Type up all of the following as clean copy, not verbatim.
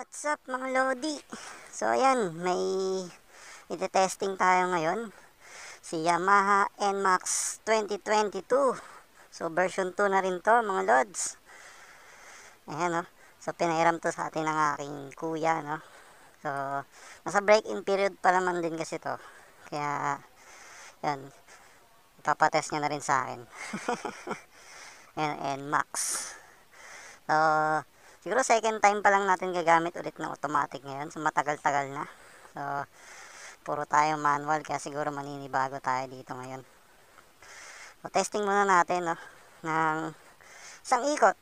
What's up mga Lodi? So ayan, may ite-testing tayo ngayon. Si Yamaha NMAX 2022. So version 2 na rin to mga Lods. Ayan o. So pinairam to sa atin ng aking kuya no. So nasa break-in period pa naman din kasi to. Kaya yan, ipapatest niya na rin sa akin. Ayan, NMAX. So siguro second time pa lang natin gagamit ulit ng automatic ngayon. So matagal-tagal na. So puro tayo manual kaya siguro maninibago tayo dito ngayon. So testing muna natin no ng isang ikot.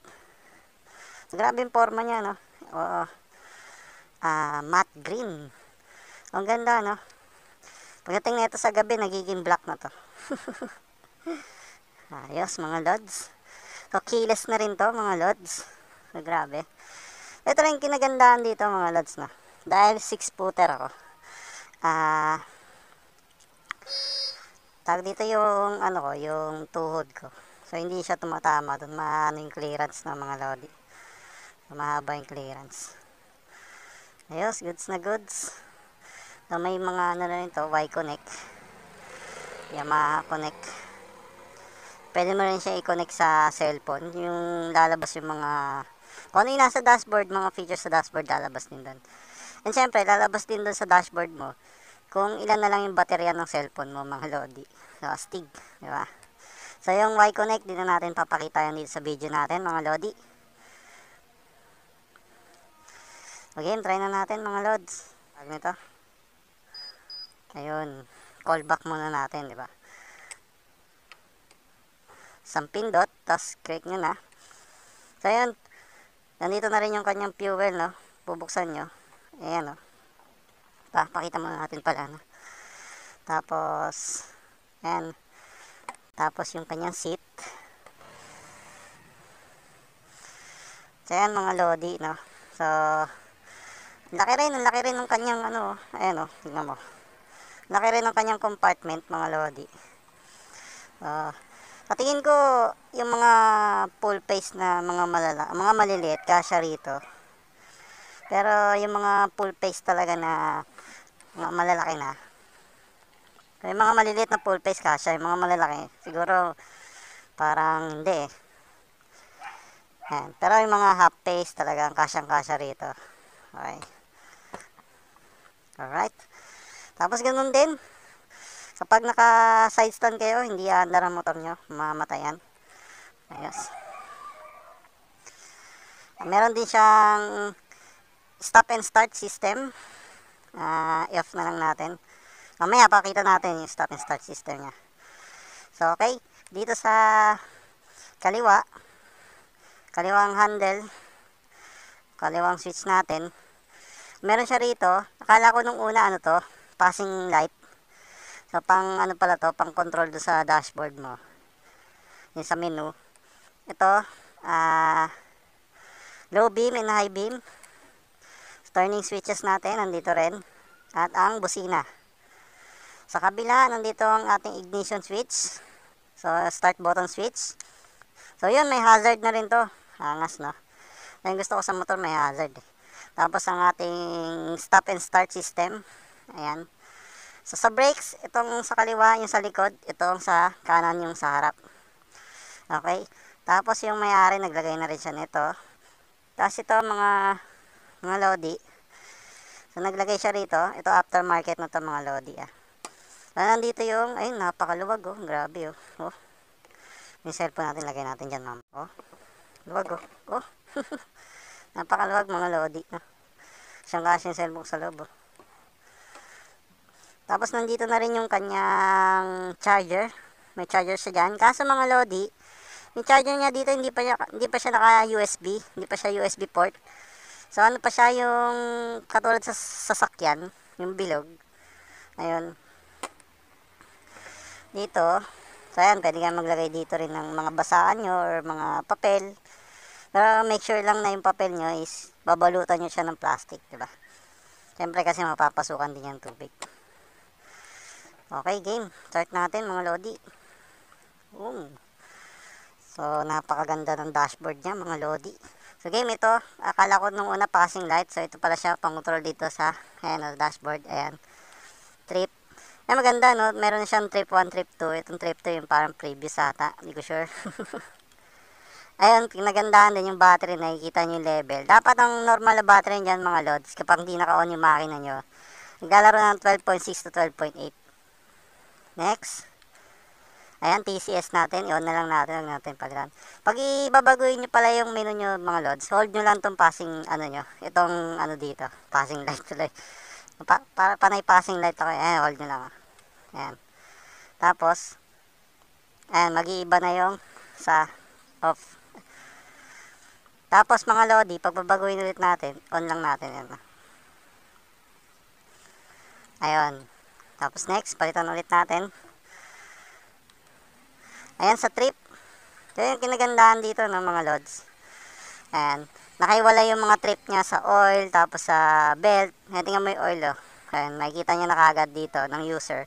So, grabe yung forma niya no. Oo. Matte green. Ang ganda no. Pagdating nito sa gabi nagiging black na to. Ayos mga lods. So keyless na rin to mga lods. So grabe. Ito lang yung kinagandaan dito mga lods na. Dahil 6-footer ako. Tawag dito yung ano ko, yung tuhod ko. So hindi siya tumatama doon. Maano yung clearance ng mga lodi. So, mahaba yung clearance. Ayos, goods na goods. So may mga ano na rin to, Y-Connect. Yamaha Connect. Pwede mo rin siya i-connect sa cellphone. Yung lalabas yung mga kung ano yung nasa dashboard, mga features sa dashboard, lalabas din doon. And syempre, lalabas din doon sa dashboard mo kung ilan na lang yung baterya ng cellphone mo, mga lodi. So, astig, di ba? So, yung Y-Connect, dito natin papakita yan dito sa video natin, mga lodi. Okay, try na natin, mga lods. Tag nito. Ayun, callback muna natin, di ba? Isang pindot, tapos click nyo na. So, ayun, nandito na rin yung kanyang fuel, no? Bubuksan nyo. Ayan, no? Pakita muna natin pala, no? Tapos, ayan. Tapos yung kanyang seat. So, ayan mga lodi, no? So, ang laki rin ng kanyang, ano, ayan, no? Tingnan mo. Laki rin ng kanyang compartment, mga lodi. Sa tingin ko, yung mga full face na mga mga maliliit, kasya rito. Pero, yung mga full face talaga na, mga malalaki na, yung mga maliliit na full face kasya, yung mga malalaki, siguro parang hindi eh. Yan. Pero yung mga half face talagang kasyang-kasya rito. Okay. Alright. Tapos ganun din. Kapag naka side stand kayo, hindi aandar ang motor nyo, mamatayan. Ayos. Meron din siyang stop and start system. I-off na lang natin. Mamaya pakita natin yung stop and start system nya. So okay, dito sa kaliwang handle, kaliwang switch natin, meron siya rito. Akala ko nung una ano to, passing light. So pang ano pala to, pang control do sa dashboard mo. Yung sa menu. Ito, low beam and high beam. Turning switches natin, nandito rin. At ang busina. Sa kabila, nandito ang ating ignition switch. So, start button switch. So, yun, may hazard na rin to. Angas, no? Yung gusto ko sa motor, may hazard. Tapos, ang ating stop and start system. Ayan. So, sa brakes, itong sa kaliwa, yung sa likod. Itong sa kanan, yung sa harap. Okay. Tapos, yung may-ari, naglagay na rin siya nito. Tapos, ito, mga lodi. So, naglagay siya rito. Ito, aftermarket na to mga lodi, So, nandito yung, ayun, napakaluwag, oh. Grabe, oh. Oh. Yung cellphone natin, lagay natin dyan, ma'am. Oh. Luwag, oh. Oh. Napakaluwag, mga lodi, no? Siyang kasi yung cellphone sa loob, oh. Tapos, nandito na rin yung kanyang charger. May charger siya dyan. Kaso, mga lodi, yung charger niya dito, hindi pa siya naka-USB. Hindi pa siya USB port. So, ano pa siya yung katulad sa sasakyan, yung bilog. Ayun. Dito, so ayan, pwede ka maglagay dito rin ng mga basaan nyo or mga papel. Pero make sure lang na yung papel nyo is babalutan nyo siya ng plastic, diba? Siyempre kasi mapapasukan din yung tubig. Okay, game. Start natin mga lodi. So, napakaganda ng dashboard niya mga lodi. So game ito, akala ko nung una passing light. So ito pala siya pang control dito sa dashboard. Ayan. Trip. Ay maganda no, meron siyang trip 1, trip 2. Itong trip 2 yung parang previous ata, hindi ko sure. Ayun, pinagandaan din yung battery, nakikita nyo yung level. Dapat ang normal na battery dyan mga lods, kapag hindi naka-on yung makina nyo, naglalaro ng 12.6 to 12.8. Next. Ayan, TCS natin, i-on na lang natin, huwag natin pag-run. Pag ibabaguhin nyo pala yung menu nyo mga lods, hold nyo lang itong passing, itong dito, passing light tuloy. Para panay passing light ako, ayan, hold nyo lang. Ayan. Tapos, ayan, mag-iiba na yung sa off. Tapos mga lodi, pag babaguhin ulit natin, on lang natin yan. Ayun. Tapos next, palitan ulit natin. Ayan sa trip. Ito yung kinagandaan dito ng mga lods. Ayan. Nakaiwala yung mga trip niya sa oil, tapos sa belt. Tingnan mo yung oil, oh. Ayan, makikita niya na kagad dito ng user.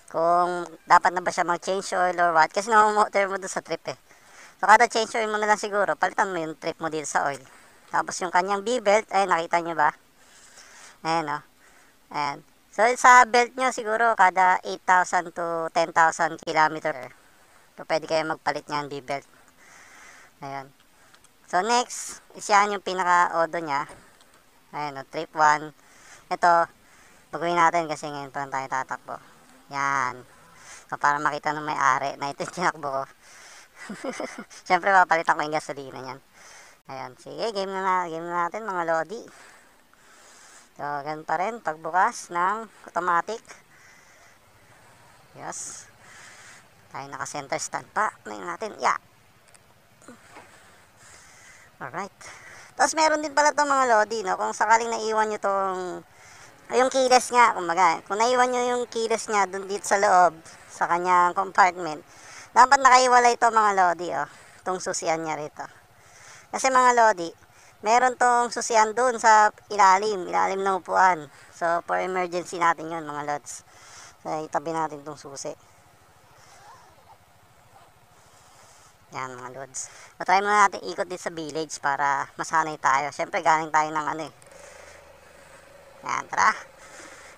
Kung dapat na ba siya mag-change oil or what. Kasi namamotor mo doon sa trip eh. So kada change oil mo na lang siguro, palitan mo yung trip mo dito sa oil. Tapos yung kanyang B-belt, ay nakita nyo ba? Ayan o. Ayan. So sa belt nyo siguro kada 8,000 to 10,000 kilometer. So pwede kayo magpalit nyan B-belt. Ayan. So next, is yan yung pinaka-odo nya. Ayan o, trip 1. Ito, baguhin natin kasi ngayon pa lang tayo tatakbo. Yan. So para makita ng may-ari na ito yung tinakbo ko. Siyempre papalitan ko yung gasolina niyan. Ayan, sige, game na natin mga lodi. So, ganun pa rin pagbukas ng automatic. Yes. Tayo naka-center stand pa. Ngayon natin, yeah. Alright. Tapos meron din pala itong mga lodi, no? Kung sakaling naiwan nyo tong yung keyless nga, kumbaga, kung naiwan nyo yung keyless nya dun dito sa loob, sa kanyang compartment, dapat nakaiwalay ito mga lodi, oh. Itong susian niya rito. Kasi mga lodi, meron tong susian dun sa ilalim ng upuan. So, for emergency natin yun mga lods. So, itabi natin itong susi. Yan mga lods. So, try muna natin ikot din sa village para masanay tayo. Siyempre, galing tayo ng yan, tara.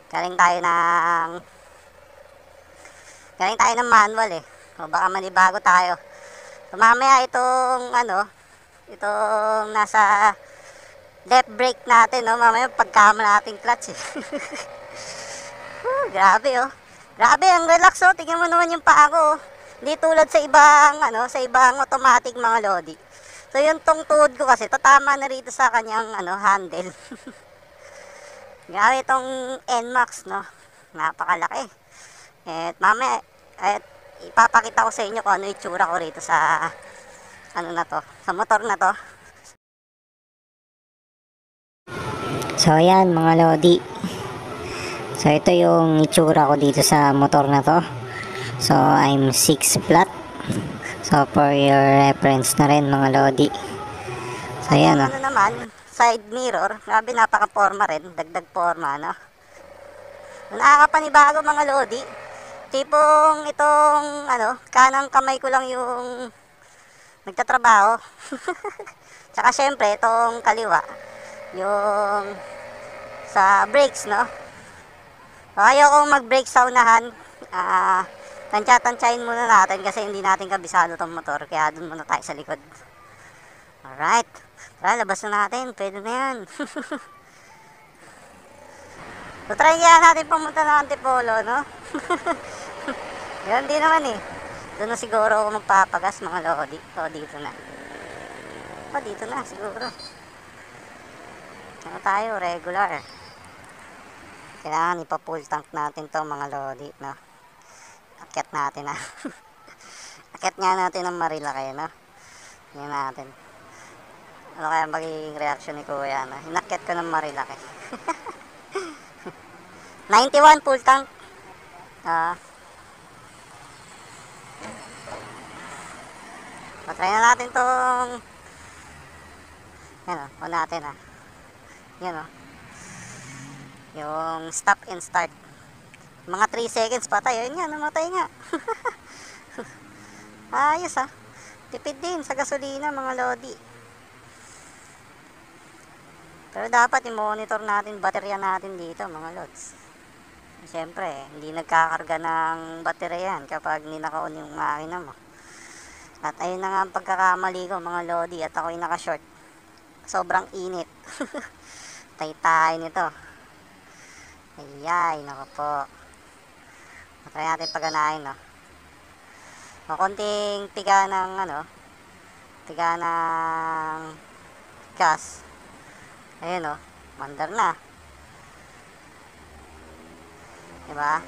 Galing tayo ng manual eh. O baka manibago tayo. So, mamaya itong itong nasa left brake natin, no? Mamaya pagkama natin clutch eh. Grabe oh. Grabe, ang relax oh. Tingnan mo naman yung paa ko. Hindi tulad sa ibang automatic mga lodi. So yung tong tuhod ko kasi tatama na rito sa kanyang handle. Grabe itong NMAX, no? Napakalaki. At mamaya ipapakita ko sa inyo kung ano itsura ko rito sa sa motor na to. So ayan mga lodi. So ito yung itsura ko dito sa motor na to. So I'm 6 flat. So for your reference na rin mga lodi. So ayan naman, side mirror. Grabe napaka-forma rin, dagdag forma, no? Nakakapanibago mga lodi. Tipong itong kanang kamay ko lang yung nagtatrabaho. Tsaka syempre itong kaliwa yung sa brakes, no? Ayaw kong mag-brake sa unahan. Tansya-tantsahin muna natin kasi hindi natin kabisado tong motor, kaya dun muna tayo sa likod. Alright, tara labas na natin, pwede na yan. So try kaya natin pumunta ng Antipolo, no? Yan din naman eh. Doon na siguro ako magpapagas mga lodi. O dito na. O dito na siguro. Ano tayo, regular. Kailangan ipa-full tank natin to mga lodi, no? Akyat natin na. Akyat nga natin ng Marilaki, no? Yan natin. Ano kaya magiging reaction ni Kuya, no? Inakyat ko ng Marilaki. 91 full tank. Patry na natin tong yan o natin yan o yung stop and start, mga 3 seconds patay. Ayun nga, namatay nga. Ayos tipid din sa gasolina mga lodi. Pero dapat i-monitor natin baterya natin dito mga lods. Siyempre, hindi nagkakarga ng baterya yan kapag ninaka-on yung makina mo. At ayun na nga ang pagkakamali ko mga lodi, at ako'y naka-short. Sobrang init. Tay-tay nito. Ayay, nako po. Try natin paganahin, no. O, konting tiga ng tiga ng gas. Ayun, o, mandar na. Diba?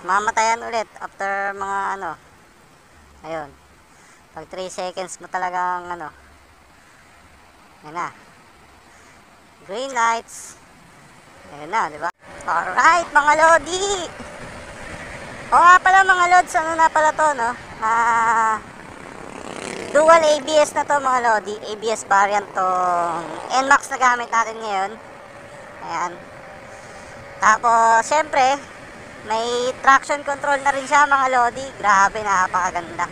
Mamatayan ulit after mga ayun. Pag 3 seconds mo talagang yan na. Green lights. Ayun na, diba? Alright, mga lodi. O nga pala mga lods, ano na pala to, no? Dual ABS na to mga lodi. ABS variant tong NMAX na gamit natin ngayon. Ayan. Tapos, syempre, may traction control na rin siya mga lodi. Grabe, napakaganda.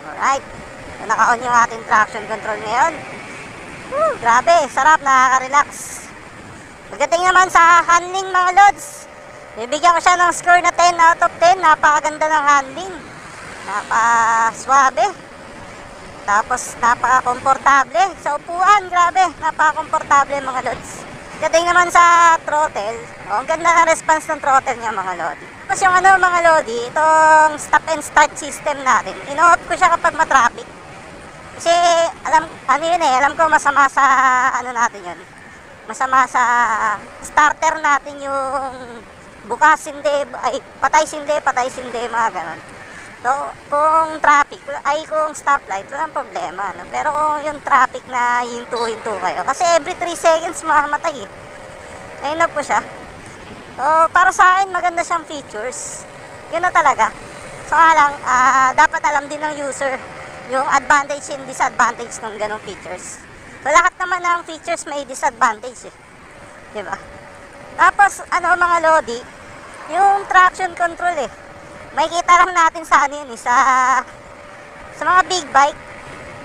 Alright. So, naka-on yung ating traction control ngayon. Woo, grabe, sarap, nakaka-relax. Pagdating naman sa handling mga lods, bibigyan ko siya ng score na 10 out of 10. Napakaganda ng handling. Napaka-swabe. Tapos, napaka-komportable. Sa upuan, grabe. Napaka-komportable mga lods. Pagdating naman sa throttle, ang ganda ng response ng throttle niya mga lodi. Tapos yung mga lodi, itong stop and start system natin, ino-off ko siya kapag matraffic. Kasi, alam ko masama sa, natin yun. Masama sa starter natin yung bukas hindi, patay sindi, mga ganon. So, kung traffic, kung stoplight, walang problema, no? Pero kung yung traffic na hinto-hinto kayo, kasi every 3 seconds mamamatay, ayun na po siya. So, para sa akin, maganda siyang features. Yun na talaga. So, lang, dapat alam din ng user yung advantage and disadvantage ng ganong features. So, lahat naman ng features may disadvantage, eh. Diba? Tapos, mga lodi, yung traction control, eh. Makikita lang natin sa yun, eh, sa mga big bike,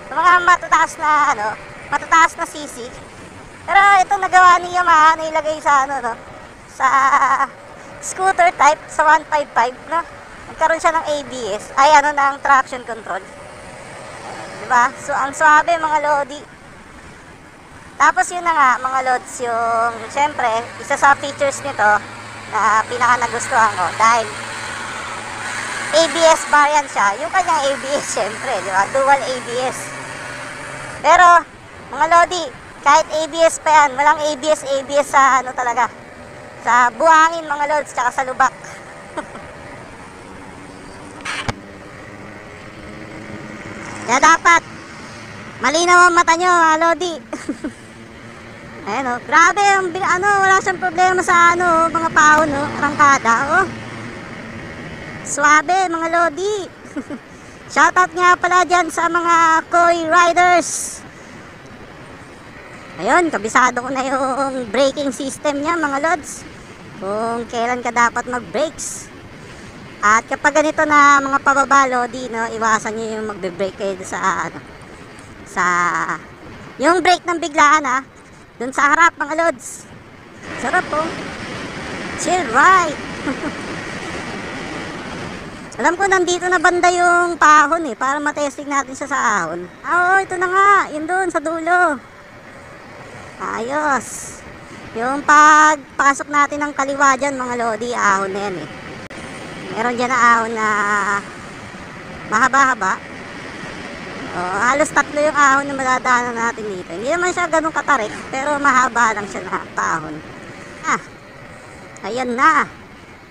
sa mga matataas na CC. Pero ito nagawa ni Yamaha na ilagay sa sa scooter type, sa 155, no? Nagkaroon siya ng ABS, ng traction control. Diba? So, ang swabe mga lodi. Tapos yun na nga mga lods, yung syempre, isa sa features nito na pinaka nagustuhan ko dahil ABS variant siya, yung kanyang ABS syempre, di ba? Dual ABS. Pero, mga lodi, kahit ABS pa yan, walang ABS sa talaga. Sa buhangin mga lods, tsaka sa lubak. Kaya dapat, malinaw ang mata nyo mga lodi. Ayan o, grabe, wala siyang problema sa mga pahon, arangkada, Swabe mga lodi. Shoutout nga pala dyan sa mga Koi riders. Ayun, kabisado ko na yung braking system niya mga lods, kung kailan ka dapat mag brakes. At kapag ganito na mga pababa lodi, no, iwasan nyo yung magbe-brake kayo sa yung brake ng biglaan, dun sa harap mga lods. Sarap po. Chill ride. Alam ko nandito na banda yung pahon, para matesting natin siya sa ahon. Oo, ito na nga, yun doon sa dulo. Ayos. Yung pagpasok natin ng kaliwa dyan mga lodi, ahon na yan, Meron dyan na ahon na mahaba-haba. Halos 3 yung ahon na madadaanan natin dito. Hindi naman siya ganun katarik, pero mahaba lang siya na pahon. Ayan na.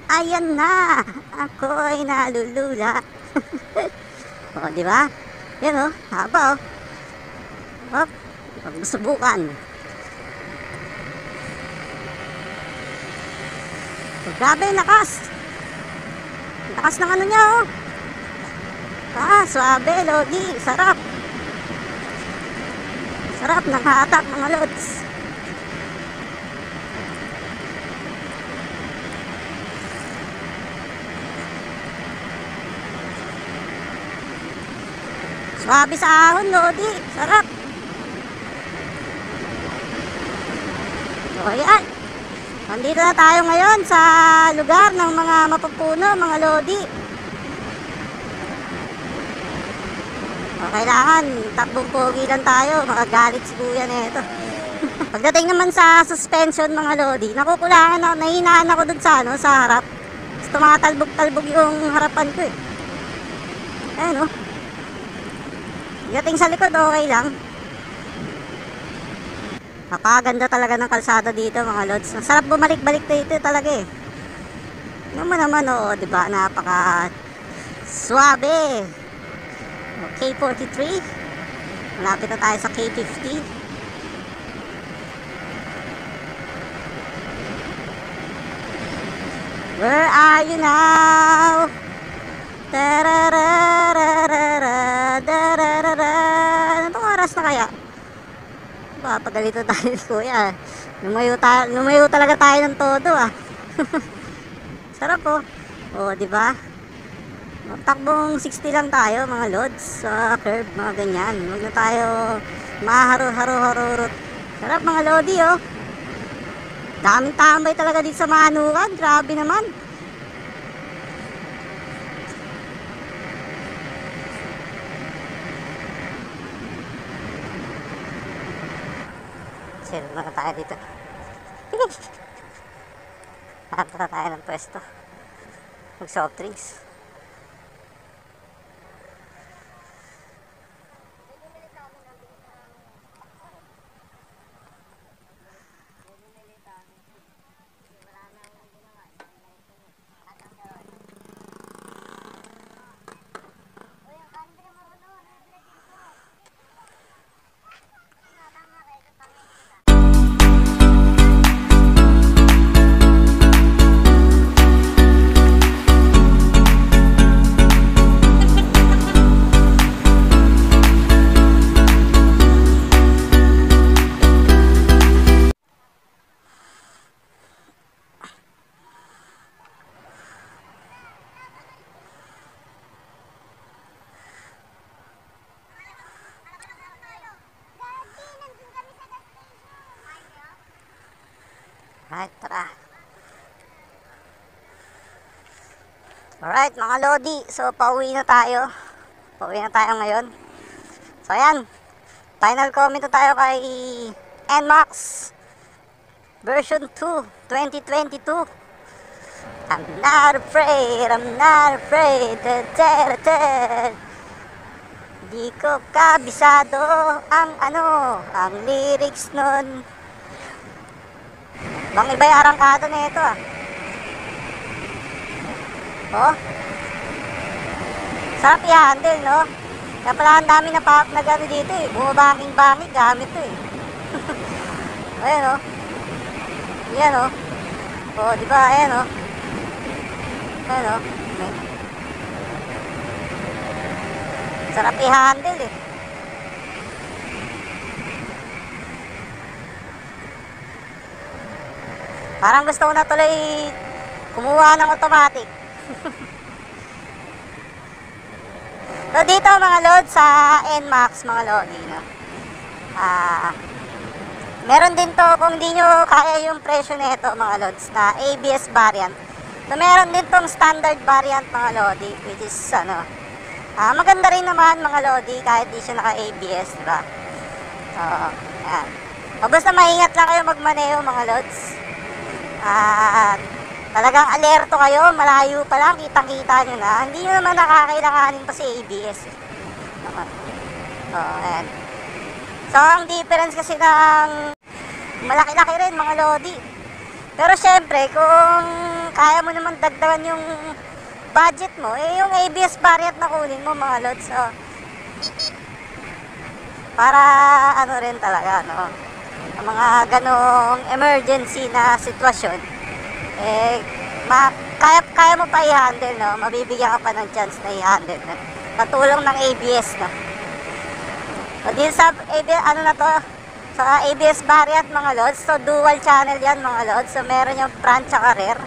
Ayan na. Ako'y nalulula. Di ba? Yan haba Hop. Subukan. Grabe, lakas. Lakas ng niya, swabe, lodi. Sarap. Sarap, nakahatak mga lods. Swabe sa ahon, lodi. Sarap. So yan, nandito na tayo ngayon sa lugar ng mga mapupuno, mga lodi. Kailangan takbong pogi lang tayo, makagalit si kuya nito. Pagdating naman sa suspension, mga lodi, nakukulangan ako, nahinaan ako dun sa, sa harap. Tumatalbog-talbog yung harapan ko eh. Ayan o. Pagdating sa likod, okay lang. Napakaganda talaga ng kalsada dito, mga lods. Ang sarap bumalik-balik dito talaga eh. Naman oo, diba? Napaka suabe. K43. Malapit na tayo sa K50. Where are you now? Anong oras na kaya? Papagalito tayo kuya. Lumayo talaga tayo ng todo ah. Sarap oh. Oh, di ba? Takbong 60 lang tayo mga lods sa curve, mga ganyan. Huwag na tayo maharo-haro-haro-haro. Sarap mga lodi oh. Daming tambay talaga dito sa Manukan. Grabe naman. Sino na tayo dito? Hanap na tayo ng pwesto. Mag soft drinks. Right, tara. Alright mga lodi, so pauwi na tayo. Pauwi na tayo ngayon. So ayan, final comment na tayo kay NMAX version 2 2022. I'm not afraid, I'm not afraid. Di ko kabisado ang ang lyrics nun. Bang iba yung arangkada na ito ah. Oh. Sarap i-handle, no? Kaya pala ang dami na gano dito eh. Bumabanging-banging gamit to eh. Ayan oh. Ayan oh. Oh, di ba? Ayan oh. Ayan oh. Okay. Sarap i-handle eh. Parang gusto ko na tuloy kumuha ng automatic. So dito mga load sa NMAX mga lodi, no? Meron din to kung di nyo kaya yung presyo nito mga loads na ABS variant. So meron din tong standard variant mga lodi, which is maganda rin naman mga lodi kahit di siya naka ABS, diba? So ayan. Basta maingat lang kayo magmaneho mga loads. Talagang alerto kayo, malayo pa lang, kitang-kita nyo na. Hindi nyo naman nakakailanganin pa si ABS. So, ayan. So, ang difference kasi ng malaki-laki rin mga lodi. Pero syempre, kung kaya mo naman dagdagan yung budget mo, yung ABS variant na kunin mo mga lods. So, para rin talaga, no? Ang mga ganong emergency na sitwasyon, kaya mo pa i-handle, no? Mabibigyan ka pa ng chance na i-handle, no? Katulong ng ABS, no? So, din sa sa ABS variant, mga lods. So, dual channel yan, mga lods. So, meron yung front tsaka rear.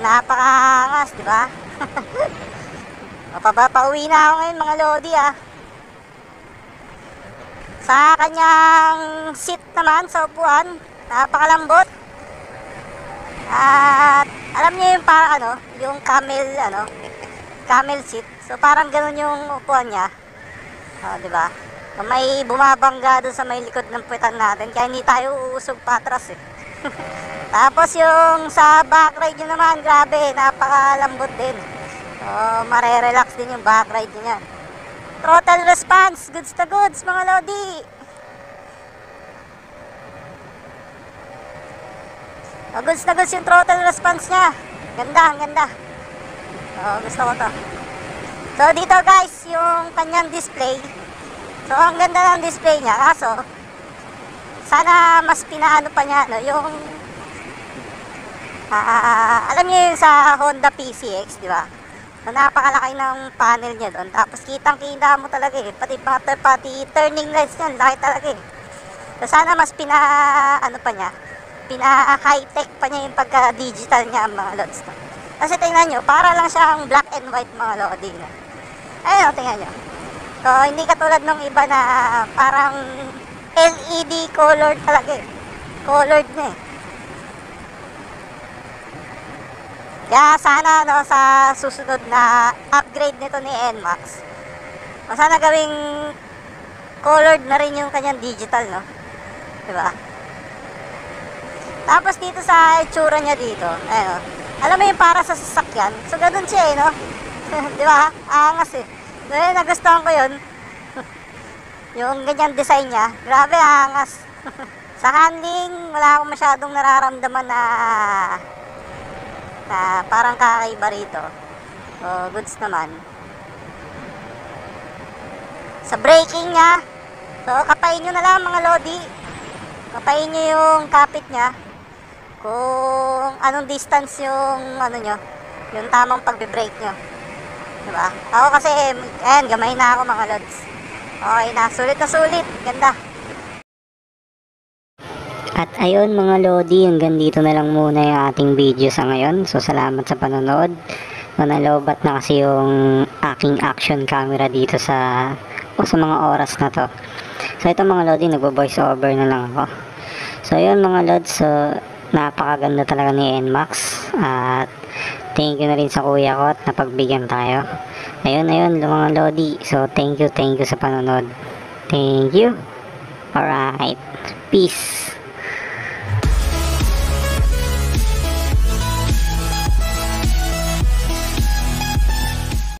Napakaangas, di ba? Pauwi na ako ngayon, mga lodi, ah. Sa kanyang seat naman, sa upuan, Napakalambot. At alam niyo yung parang yung camel seat. So parang ganoon yung upuan niya. Di ba? So, may bumabangga doon sa may likod ng puwetan natin kaya hindi tayo uusog patras eh. Tapos yung sa back ride nyo naman, grabe, napakalambot din. So marerelax din yung back ride niya. Throttle response, goods na goods mga lodi. Goods na goods yung throttle response niya. Ganda, ang ganda. Gusto ko to. So dito guys, yung kanyang display. So ang ganda ng display niya. Kaso, sana mas pinaano pa niya, yung alam niyo yung sa Honda PCX, di ba? So napakalaki ng panel niya doon. Tapos kitang-kita mo talaga eh. Pati turning lights niya, laki talaga eh. So sana mas pa niya. High-tech pa niya yung pagka-digital niya mga lods. Kasi tingnan nyo, para lang siyang black and white mga lodi. Ayun, tingnan nyo. So, hindi katulad nung iba na parang LED colored talaga eh. Colored na eh. Kaya sana sa susunod na upgrade nito ni NMAX, sana gawing colored na rin yung kanyang digital, no? Diba? Tapos dito sa itsura niya dito, ayun, alam mo yung para sa sasakyan, so ganun siya eh, no? Diba? Angas eh. So yun, nagustuhan ko yun. Yung ganyan design niya, grabe angas. Sa handling, wala akong masyadong nararamdaman na parang kakaiba rito. So goods naman. Sa braking niya, so kapain nyo na lang mga lodi. Kapain nyo yung kapit niya kung anong distance yung yung tamang pagbe-brake nyo, diba? Ako kasi ayan, gamay na ako mga lods. Okay na, sulit na sulit, ganda. At ayun mga lodi, hanggang dito na lang muna yung ating video sa ngayon. So salamat sa panonood. Manalobat na kasi yung aking action camera dito sa mga oras na to. So ito mga lodi, nagbo-voice over na lang ako. So ayun mga lods, so napakaganda talaga ni NMAX. At thank you na rin sa kuya ko at napagbigyan tayo. Ayun mga lodi. So thank you sa panonood. Thank you. Alright. Peace.